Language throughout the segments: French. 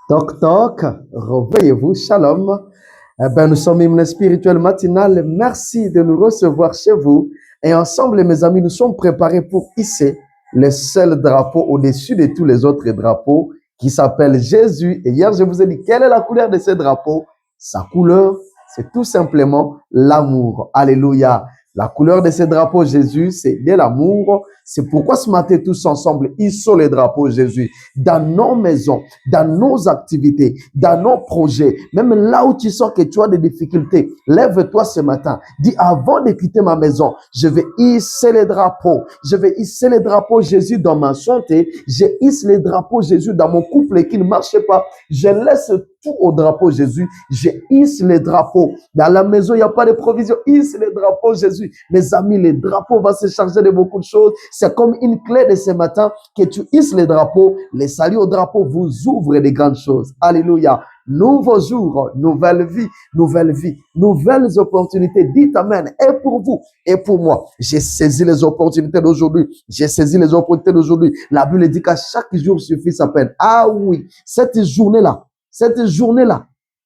Toc toc, réveillez-vous, shalom. Nous sommes hymne spirituel matinal. Merci de nous recevoir chez vous. Et ensemble, mes amis, nous sommes préparés pour hisser le seul drapeau au-dessus de tous les autres drapeaux qui s'appelle Jésus. Et hier, je vous ai dit, quelle est la couleur de ce drapeau? Sa couleur, c'est tout simplement l'amour. Alléluia. La couleur de ce drapeau, Jésus, c'est de l'amour. C'est pourquoi ce matin, tous ensemble, hissons les drapeaux Jésus dans nos maisons, dans nos activités, dans nos projets, même là où tu sens que tu as des difficultés. Lève-toi ce matin. Dis, avant de quitter ma maison, je vais hisser les drapeaux. Je vais hisser les drapeaux Jésus dans ma santé. Je hisse les drapeaux Jésus dans mon couple qui ne marche pas. Je laisse tout au drapeau Jésus. Je hisse les drapeaux. Dans la maison, il n'y a pas de provision. Hisse les drapeaux Jésus. Mes amis, les drapeaux vont se charger de beaucoup de choses. C'est comme une clé de ce matin que tu hisses les drapeaux. Les saluts au drapeau vous ouvrent des grandes choses. Alléluia. Nouveau jour, nouvelle vie, nouvelles opportunités. Dites Amen. Et pour vous, et pour moi, j'ai saisi les opportunités d'aujourd'hui. J'ai saisi les opportunités d'aujourd'hui. La Bible dit qu'à chaque jour suffit sa peine. Ah oui, cette journée-là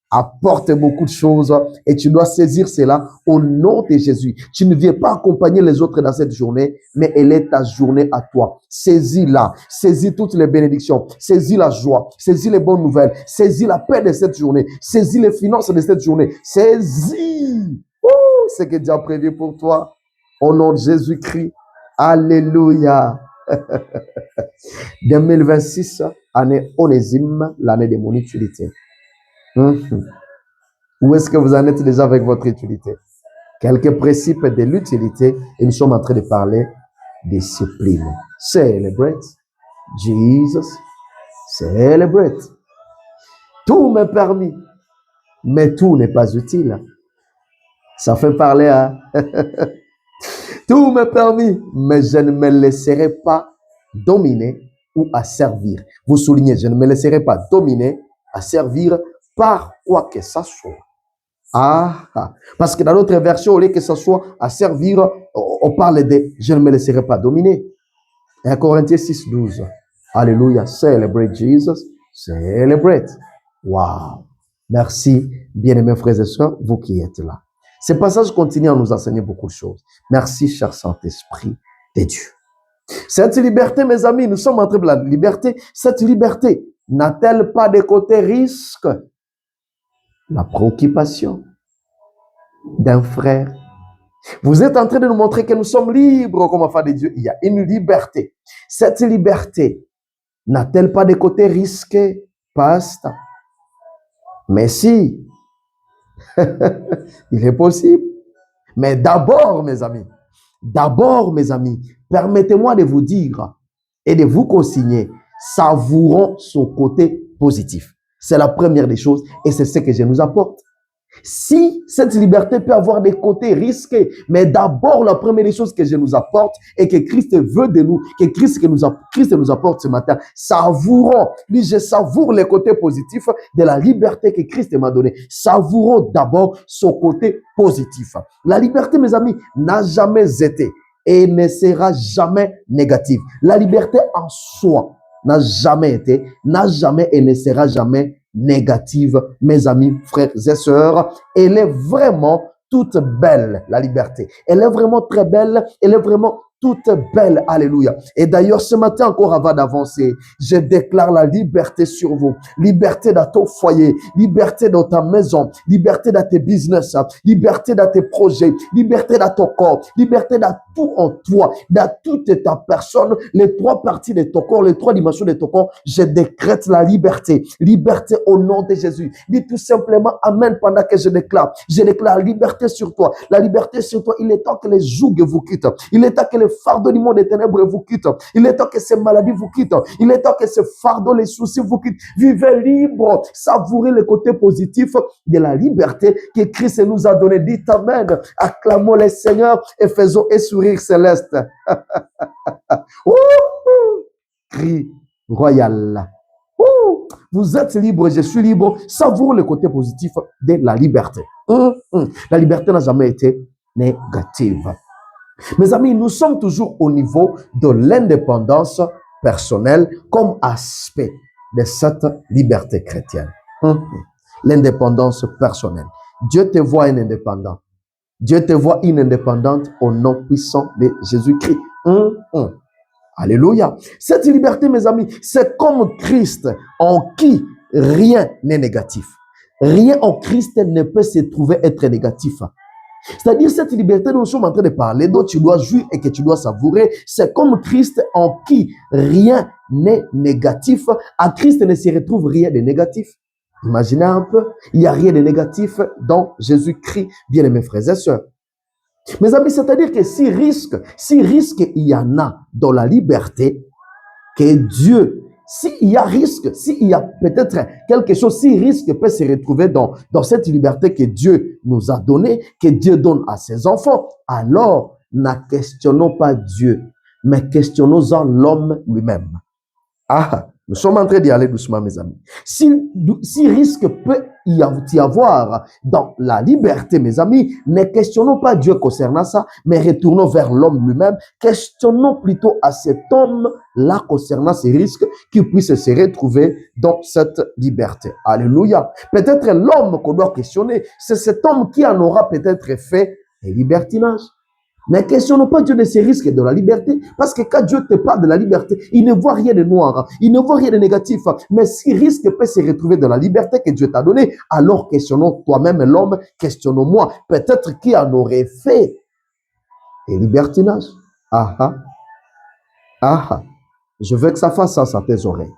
apporte beaucoup de choses et tu dois saisir cela au nom de Jésus. Tu ne viens pas accompagner les autres dans cette journée, mais elle est ta journée à toi. Saisis-la, saisis toutes les bénédictions, saisis la joie, saisis les bonnes nouvelles, saisis la paix de cette journée, saisis les finances de cette journée, saisis ce que Dieu a prévu pour toi au nom de Jésus-Christ. Alléluia. 2026, année onésime, l'année de mon utilité. Où est-ce que vous en êtes déjà avec votre utilité? Quelques principes de l'utilité et nous sommes en train de parler discipline. Celebrate. Jesus. Celebrate. Tout m'est permis, mais tout n'est pas utile. Ça fait parler à... Tout m'est permis, mais je ne me laisserai pas dominer ou asservir. Vous soulignez, je ne me laisserai pas dominer, asservir par quoi que ça soit. Parce que dans notre version, au lieu que ce soit à servir, on parle de je ne me laisserai pas dominer. 1 Corinthiens 6, 12. Alléluia. Celebrate Jesus. Celebrate. Wow. Merci, bien-aimés frères et sœurs, vous qui êtes là. Ce passage continue à nous enseigner beaucoup de choses. Merci, cher Saint-Esprit de Dieu. Cette liberté, mes amis, nous sommes en train de la liberté. Cette liberté n'a-t-elle pas de côté risque? La préoccupation d'un frère. Vous êtes en train de nous montrer que nous sommes libres comme enfants de Dieu. Il y a une liberté. Cette liberté n'a-t-elle pas de côté risqué, pasteur? Mais si, il est possible. Mais d'abord, mes amis, permettez-moi de vous dire et de vous consigner, savourons son côté positif. C'est la première des choses et c'est ce que je nous apporte. Si cette liberté peut avoir des côtés risqués, mais d'abord la première des choses que je nous apporte et que Christ veut de nous, que Christ nous apporte ce matin, savourons. Lui, je savoure les côtés positifs de la liberté que Christ m'a donnée. Savourons d'abord son côté positif. La liberté, mes amis, n'a jamais été et ne sera jamais négative. La liberté en soi n'a jamais été, n'a jamais et ne sera jamais négative, mes amis, frères et sœurs. Elle est vraiment toute belle, la liberté. Elle est vraiment très belle. Elle est vraiment toute belle. Alléluia. Et d'ailleurs, ce matin encore, avant d'avancer, je déclare la liberté sur vous. Liberté dans ton foyer, liberté dans ta maison, liberté dans tes business, liberté dans tes projets, liberté dans ton corps, liberté dans tout en toi, dans toute ta personne, les trois parties de ton corps, les trois dimensions de ton corps. Je décrète la liberté. Liberté au nom de Jésus. Dis tout simplement Amen pendant que je déclare. Je déclare la liberté sur toi. La liberté sur toi. Il est temps que les jougs vous quittent. Il est temps que les fardeaux du monde des ténèbres vous quittent. Il est temps que ces maladies vous quittent. Il est temps que ces fardeaux, les soucis vous quittent. Vivez libre. Savourez le côté positif de la liberté que Christ nous a donné. Dites Amen. Acclamons le Seigneur et faisons un sourire céleste. Cri royal. Vous êtes libre, je suis libre. Savourez le côté positif de la liberté. La liberté n'a jamais été négative. Mes amis, nous sommes toujours au niveau de l'indépendance personnelle comme aspect de cette liberté chrétienne. L'indépendance personnelle. Dieu te voit un indépendant. Dieu te voit une indépendante au nom puissant de Jésus-Christ. Alléluia. Cette liberté, mes amis, c'est comme Christ en qui rien n'est négatif. Rien en Christ ne peut se trouver être négatif. C'est-à-dire cette liberté dont nous sommes en train de parler, dont tu dois jouir et que tu dois savourer, c'est comme Christ en qui rien n'est négatif. À Christ ne se retrouve rien de négatif. Imaginez un peu, il n'y a rien de négatif dans Jésus-Christ, bien-aimés frères et sœurs. Mes amis, c'est-à-dire que si risque il y en a dans la liberté, que Dieu, s'il y a risque, s'il y a peut-être quelque chose, si risque peut se retrouver dans cette liberté que Dieu nous a donnée, que Dieu donne à ses enfants, alors ne questionnons pas Dieu, mais questionnons-en l'homme lui-même. Nous sommes en train d'y aller doucement, mes amis. Si risque peut y avoir dans la liberté, mes amis, ne questionnons pas Dieu concernant ça, mais retournons vers l'homme lui-même. Questionnons plutôt à cet homme-là concernant ces risques qui puisse se retrouver dans cette liberté. Alléluia. Peut-être l'homme qu'on doit questionner, c'est cet homme qui en aura peut-être fait un libertinage. Ne questionnons pas Dieu de ces risques de la liberté, parce que quand Dieu te parle de la liberté, il ne voit rien de noir, il ne voit rien de négatif. Mais si risque peut se retrouver dans la liberté que Dieu t'a donnée, alors questionnons toi-même l'homme, questionnons-moi, peut-être qui en aurait fait un libertinage. Je veux que ça fasse ça à tes oreilles.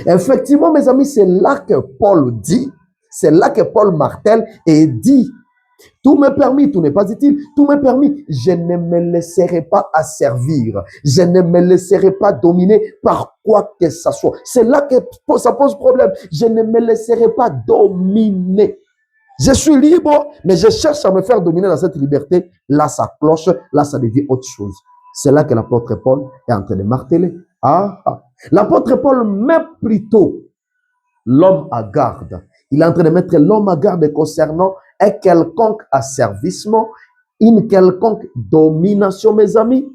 Effectivement, mes amis, c'est là que Paul dit, c'est là que Paul martèle et dit, tout m'est permis, tout n'est pas utile, tout m'est permis. Je ne me laisserai pas asservir. Je ne me laisserai pas dominer par quoi que ce soit. C'est là que ça pose problème. Je ne me laisserai pas dominer. Je suis libre, mais je cherche à me faire dominer dans cette liberté. Là, ça cloche. Là, ça devient autre chose. C'est là que l'apôtre Paul est en train de marteler. L'apôtre Paul met plutôt l'homme à garde. Il est en train de mettre l'homme à garde concernant un quelconque asservissement, une quelconque domination, mes amis,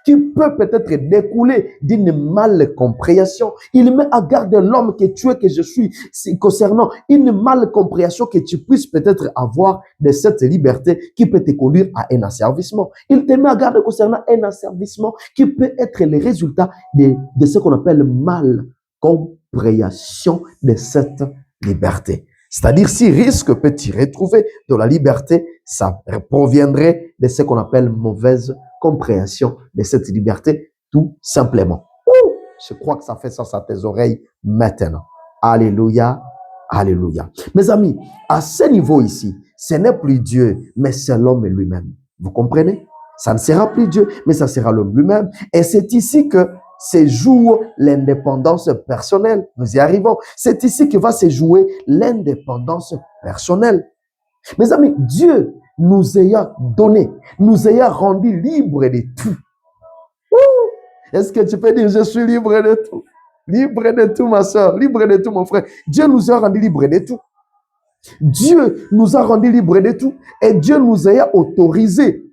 qui peut peut-être découler d'une malcompréhension. Il met à garde l'homme que tu es, que je suis, concernant une malcompréhension que tu puisses peut-être avoir de cette liberté qui peut te conduire à un asservissement. Il te met à garde concernant un asservissement qui peut être le résultat de ce qu'on appelle malcompréhension de cette liberté. C'est-à-dire, si risque peut y retrouver de la liberté, ça proviendrait de ce qu'on appelle mauvaise compréhension de cette liberté, tout simplement. Je crois que ça fait ça à tes oreilles maintenant. Alléluia, alléluia. Mes amis, à ce niveau ici, ce n'est plus Dieu, mais c'est l'homme lui-même. Vous comprenez? Ça ne sera plus Dieu, mais ça sera l'homme lui-même. Et c'est ici que se joue l'indépendance personnelle. Nous y arrivons. C'est ici que va se jouer l'indépendance personnelle. Mes amis, Dieu nous ayant donné, nous ayant rendu libres de tout. Est-ce que tu peux dire, je suis libre de tout? Libre de tout, ma soeur, libre de tout, mon frère. Dieu nous a rendu libres de tout. Dieu nous a rendu libres de tout. Et Dieu nous a autorisé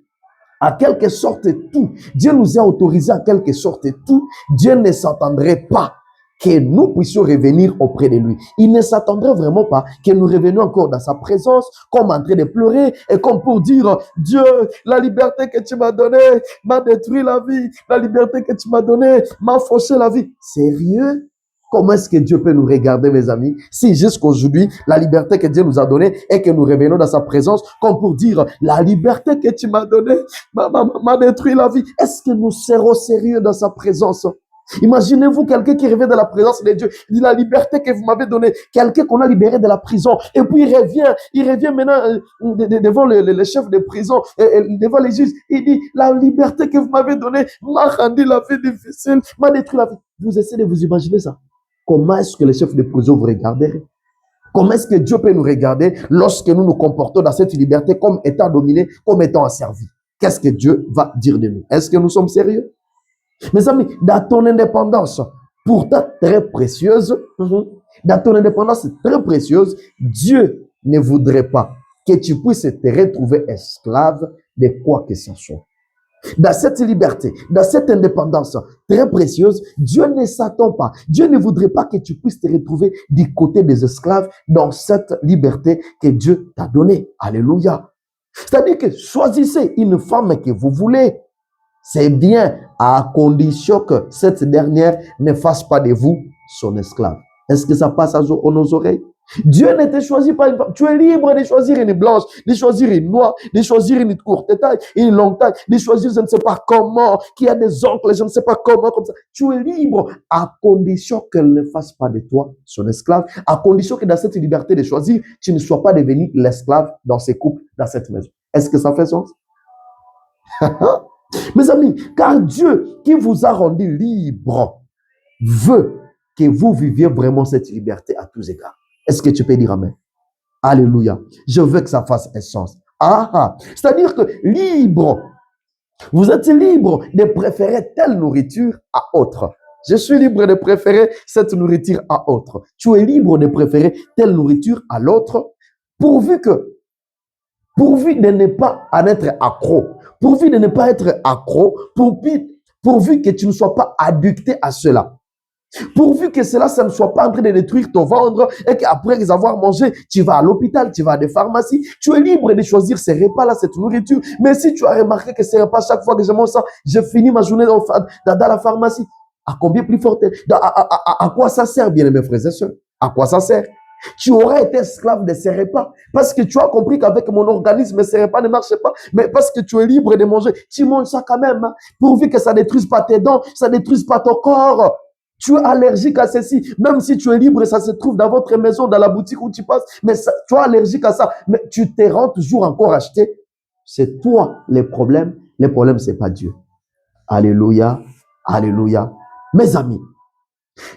à quelque sorte tout. Dieu nous a autorisé à quelque sorte tout. Dieu ne s'attendrait pas que nous puissions revenir auprès de lui. Il ne s'attendrait vraiment pas que nous revenions encore dans sa présence, comme en train de pleurer, et comme pour dire, Dieu, la liberté que tu m'as donnée m'a détruit la vie. La liberté que tu m'as donnée m'a fauché la vie. Sérieux? Comment est-ce que Dieu peut nous regarder, mes amis, si jusqu'aujourd'hui, la liberté que Dieu nous a donnée et que nous revenons dans sa présence, comme pour dire, la liberté que tu m'as donnée m'a détruit la vie. Est-ce que nous serons sérieux dans sa présence? Imaginez-vous quelqu'un qui revient de la présence de Dieu. Il dit, la liberté que vous m'avez donnée, quelqu'un qu'on a libéré de la prison, et puis il revient maintenant devant les chefs de prison, devant les juges. Il dit, la liberté que vous m'avez donnée m'a rendu la vie difficile, m'a détruit la vie. Vous essayez de vous imaginer ça? Comment est-ce que les chefs de prison vous regarderaient? Comment est-ce que Dieu peut nous regarder lorsque nous nous comportons dans cette liberté comme étant dominés, comme étant asservis? Qu'est-ce que Dieu va dire de nous? Est-ce que nous sommes sérieux? Mes amis, dans ton indépendance, pourtant très précieuse, dans ton indépendance très précieuse, Dieu ne voudrait pas que tu puisses te retrouver esclave de quoi que ce soit. Dans cette liberté, dans cette indépendance très précieuse, Dieu ne s'attend pas. Dieu ne voudrait pas que tu puisses te retrouver du côté des esclaves dans cette liberté que Dieu t'a donnée. Alléluia. C'est-à-dire que choisissez une femme que vous voulez. C'est bien à condition que cette dernière ne fasse pas de vous son esclave. Est-ce que ça passe à nos oreilles? Dieu ne te choisit pas une femme. Tu es libre de choisir une blanche, de choisir une noire, de choisir une courte taille, une longue taille, de choisir je ne sais pas comment, qui a des oncles, je ne sais pas comment, comme ça. Tu es libre à condition qu'elle ne fasse pas de toi son esclave, à condition que dans cette liberté de choisir, tu ne sois pas devenu l'esclave dans ces couples, dans cette maison. Est-ce que ça fait sens? Mes amis, car Dieu qui vous a rendu libre veut que vous viviez vraiment cette liberté à tous égards. Est-ce que tu peux dire amen? Alléluia. Je veux que ça fasse un sens. C'est-à-dire que libre, vous êtes libre de préférer telle nourriture à autre. Je suis libre de préférer cette nourriture à autre. Tu es libre de préférer telle nourriture à l'autre, pourvu de ne pas en être accro, pourvu de ne pas être accro, pourvu que tu ne sois pas addicté à cela. Pourvu que cela, ça ne soit pas en train de détruire ton ventre et qu'après les avoir mangé, tu vas à l'hôpital, tu vas à des pharmacies. Tu es libre de choisir ces repas-là, cette nourriture. Mais si tu as remarqué que ces repas, chaque fois que je mange ça, je finis ma journée dans la pharmacie. À combien plus fort? À quoi ça sert, bien mes frères et sœurs? À quoi ça sert? Tu aurais été esclave de ces repas parce que tu as compris qu'avec mon organisme, ces repas ne marchaient pas. Mais parce que tu es libre de manger, tu manges ça quand même. Hein, pourvu que ça ne détruise pas tes dents, ça ne détruise pas ton corps. Tu es allergique à ceci. Même si tu es libre, ça se trouve dans votre maison, dans la boutique où tu passes. Mais ça, tu es allergique à ça. Mais tu te rends toujours encore acheter. C'est toi le problème. Le problème, c'est pas Dieu. Alléluia. Alléluia. Mes amis,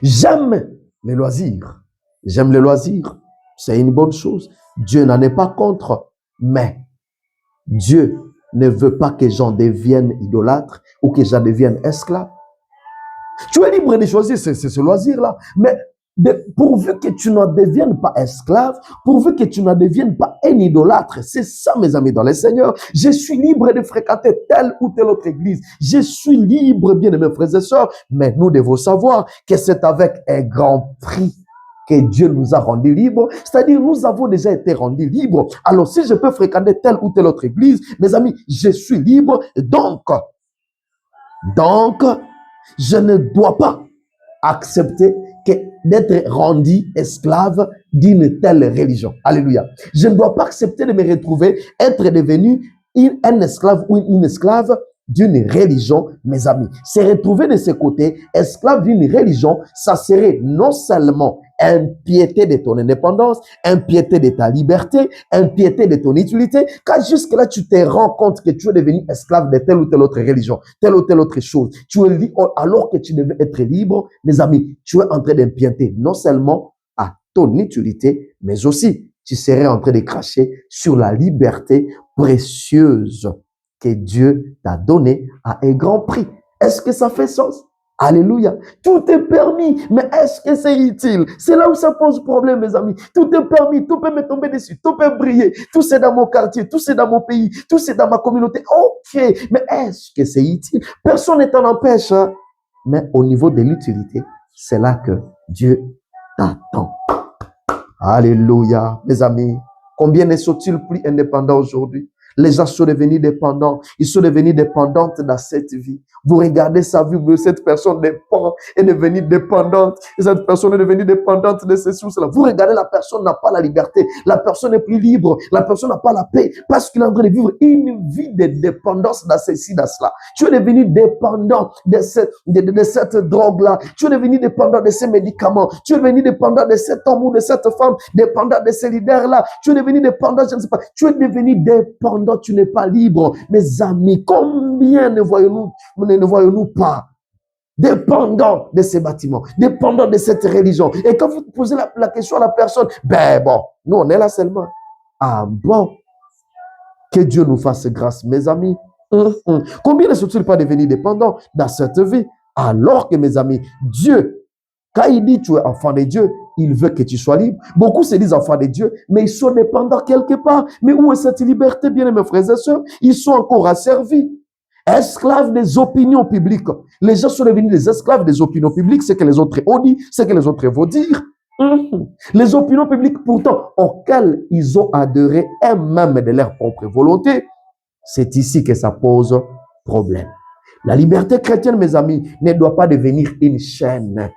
j'aime les loisirs. J'aime les loisirs. C'est une bonne chose. Dieu n'en est pas contre. Mais Dieu ne veut pas que j'en devienne idolâtre ou que j'en devienne esclave. Tu es libre de choisir ce loisir-là, mais pourvu que tu n'en deviennes pas esclave, pourvu que tu n'en deviennes pas un idolâtre, c'est ça mes amis dans le Seigneur. Je suis libre de fréquenter telle ou telle autre église. Je suis libre, bien mes frères et sœurs, mais nous devons savoir que c'est avec un grand prix que Dieu nous a rendus libres, c'est-à-dire nous avons déjà été rendus libres. Alors si je peux fréquenter telle ou telle autre église, mes amis, je suis libre, donc, je ne dois pas accepter d'être rendu esclave d'une telle religion. Alléluia. Je ne dois pas accepter de me retrouver, être devenu un esclave ou une esclave d'une religion, mes amis. Se retrouver de ce côté, esclave d'une religion, ça serait non seulement impiéter de ton indépendance, impiéter de ta liberté, impiéter de ton utilité, car jusque-là, tu te rends compte que tu es devenu esclave de telle ou telle autre religion, telle ou telle autre chose. Tu es libre, alors que tu devais être libre, mes amis, tu es en train d'impiéter non seulement à ton utilité, mais aussi, tu serais en train de cracher sur la liberté précieuse que Dieu t'a donnée à un grand prix. Est-ce que ça fait sens? Alléluia. Tout est permis, mais est-ce que c'est utile? C'est là où ça pose problème, mes amis. Tout est permis, tout peut me tomber dessus, tout peut briller, tout c'est dans mon quartier, tout c'est dans mon pays, tout c'est dans ma communauté. Ok, mais est-ce que c'est utile? Personne ne t'en empêche, hein? Mais au niveau de l'utilité, c'est là que Dieu t'attend. Alléluia, mes amis. Combien ne sont-ils plus indépendants aujourd'hui? Les gens sont devenus dépendants. Ils sont devenus dépendantes dans cette vie. Vous regardez sa vie, cette personne dépend, est devenue dépendante. Et cette personne est devenue dépendante de ceci ou cela. Vous regardez, la personne n'a pas la liberté. La personne n'est plus libre. La personne n'a pas la paix parce qu'il est en train de vivre une vie de dépendance dans ceci, dans cela. Tu es devenu dépendant de cette drogue-là. Tu es devenu dépendant de ces médicaments. Tu es devenu dépendant de cet homme ou de cette femme, dépendant de ces leaders-là. Tu es devenu dépendant, je ne sais pas. Tu es devenu dépendant. Tu n'es pas libre. Mes amis, combien ne voyons-nous pas dépendants de ces bâtiments, dépendants de cette religion? Et quand vous posez la question à la personne, ben bon, nous on est là seulement. Ah bon, que Dieu nous fasse grâce, mes amis. Combien ne sont-ils pas devenus dépendants dans cette vie? Alors que, mes amis, Dieu, quand il dit tu es enfant de Dieu, il veut que tu sois libre. Beaucoup se disent enfants de Dieu, mais ils sont dépendants quelque part. Mais où est cette liberté, bien mes frères et sœurs? Ils sont encore asservis. Esclaves des opinions publiques. Les gens sont devenus des esclaves des opinions publiques, ce que les autres ont dit, ce que les autres vont dire. Les opinions publiques, pourtant, auxquelles ils ont adhéré, et même de leur propre volonté, c'est ici que ça pose problème. La liberté chrétienne, mes amis, ne doit pas devenir une chaîne.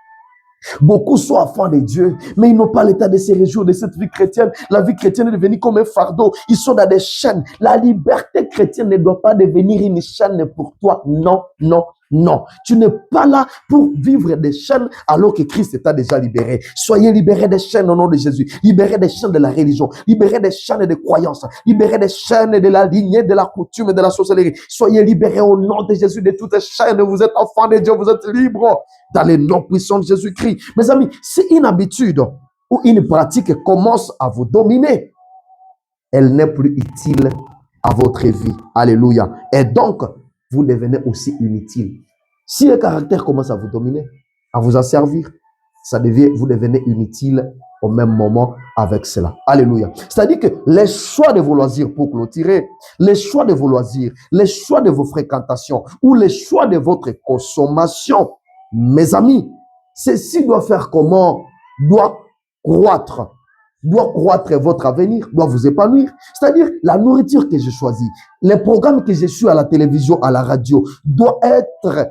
Beaucoup sont enfants de Dieu, mais ils n'ont pas l'état de se réjouir de cette vie chrétienne. La vie chrétienne est devenue comme un fardeau. Ils sont dans des chaînes. La liberté chrétienne ne doit pas devenir une chaîne pour toi. Non, non, non. Tu n'es pas là pour vivre des chaînes alors que Christ t'a déjà libéré. Soyez libérés des chaînes au nom de Jésus. Libérés des chaînes de la religion. Libérés des chaînes de croyances. Libérés des chaînes de la lignée, de la coutume, de la sorcellerie. Soyez libérés au nom de Jésus de toutes les chaînes. Vous êtes enfants de Dieu, vous êtes libres. Dans le nom puissant de Jésus-Christ. Mes amis, si une habitude ou une pratique commence à vous dominer, elle n'est plus utile à votre vie. Alléluia. Et donc, vous devenez aussi inutile. Si le caractère commence à vous dominer, à vous asservir, vous devenez inutile au même moment avec cela. Alléluia. C'est-à-dire que les choix de vos loisirs, pour clôturer, les choix de vos loisirs, les choix de vos fréquentations ou les choix de votre consommation, mes amis, ceci doit faire comment? Doit croître votre avenir, doit vous épanouir. C'est-à-dire, la nourriture que je choisis, les programmes que je suis à la télévision, à la radio, doit être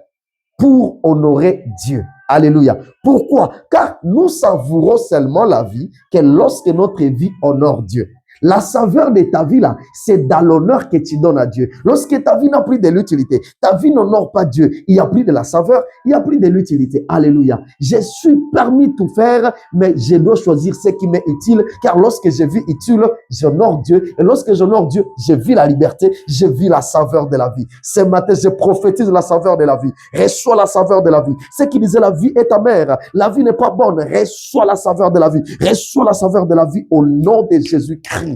pour honorer Dieu. Alléluia. Pourquoi? Car nous savourons seulement la vie que lorsque notre vie honore Dieu. La saveur de ta vie, là, c'est dans l'honneur que tu donnes à Dieu. Lorsque ta vie n'a plus de l'utilité, ta vie n'honore pas Dieu, il n'y a plus de la saveur, il n'y a plus de l'utilité. Alléluia. Je suis permis de tout faire, mais je dois choisir ce qui m'est utile, car lorsque je vis utile, j'honore Dieu. Et lorsque j'honore Dieu, je vis la liberté, je vis la saveur de la vie. Ce matin, je prophétise la saveur de la vie. Reçois la saveur de la vie. Ceux qui disaient la vie est amère, la vie n'est pas bonne, reçois la saveur de la vie. Reçois la saveur de la vie au nom de Jésus-Christ.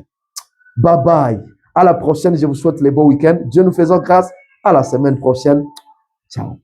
Bye bye. À la prochaine. Je vous souhaite les beaux week-ends. Dieu nous faisant grâce. À la semaine prochaine. Ciao.